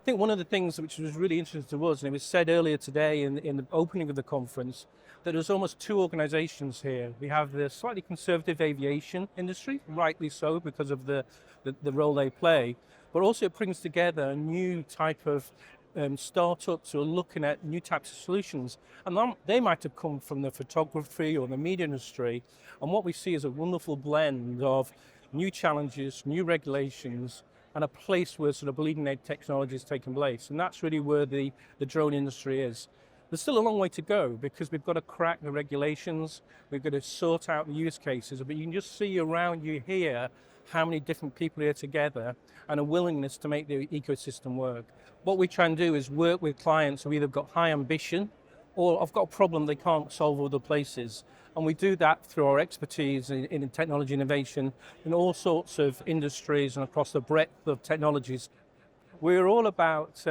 think one of the things which was really interesting to us, and it was said earlier today in the opening of the conference, that there's almost two organizations here. We have the slightly conservative aviation industry, rightly so because of the role they play, but also it brings together a new type of startups who are looking at new types of solutions. And they might have come from the photography or the media industry. And what we see is a wonderful blend of new challenges, new regulations, and a place where sort of bleeding edge technology is taking place. And that's really where the drone industry is. There's still a long way to go because we've got to crack the regulations, we've got to sort out the use cases, but you can just see around you here how many different people are here together and a willingness to make the ecosystem work. What we try and do is work with clients who either got high ambition or I've got a problem they can't solve other places. And we do that through our expertise in technology innovation in all sorts of industries and across the breadth of technologies. We're all about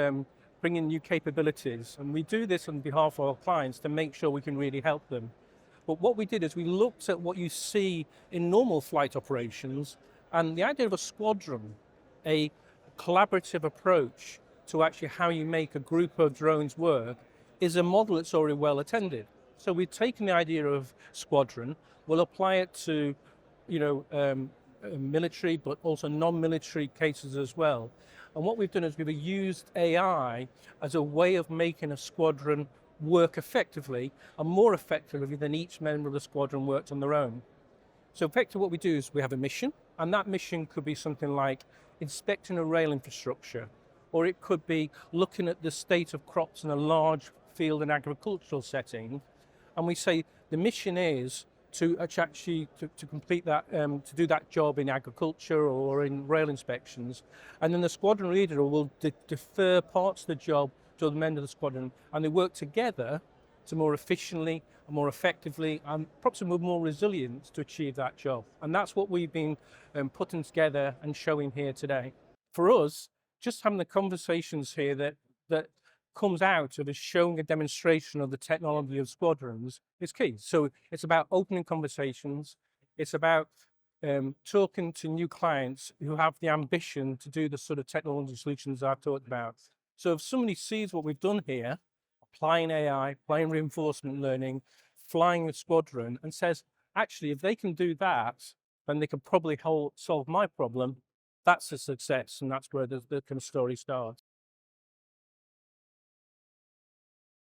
bringing new capabilities, and we do this on behalf of our clients to make sure we can really help them. But what we did is we looked at what you see in normal flight operations, and the idea of a squadron, a collaborative approach to actually how you make a group of drones work, is a model that's already well attended. So we've taken the idea of squadron, we'll apply it to, military, but also non-military cases as well. And what we've done is we've used AI as a way of making a squadron work effectively and more effectively than each member of the squadron worked on their own. So effectively what we do is we have a mission, and that mission could be something like inspecting a rail infrastructure, or it could be looking at the state of crops in a large field and agricultural setting. And we say the mission is to actually complete that, to do that job in agriculture or in rail inspections. And then the squadron leader will defer parts of the job to the men of the squadron, and they work together to more efficiently and more effectively and perhaps with more resilience to achieve that job. And that's what we've been putting together and showing here today. For us, just having the conversations here that comes out of us showing a demonstration of the technology of squadrons is key. So it's about opening conversations. It's about talking to new clients who have the ambition to do the sort of technology solutions I've talked about. So if somebody sees what we've done here, applying AI, applying reinforcement learning, flying a squadron, and says, actually, if they can do that, then they can probably solve my problem, that's a success, and that's where the kind of story starts.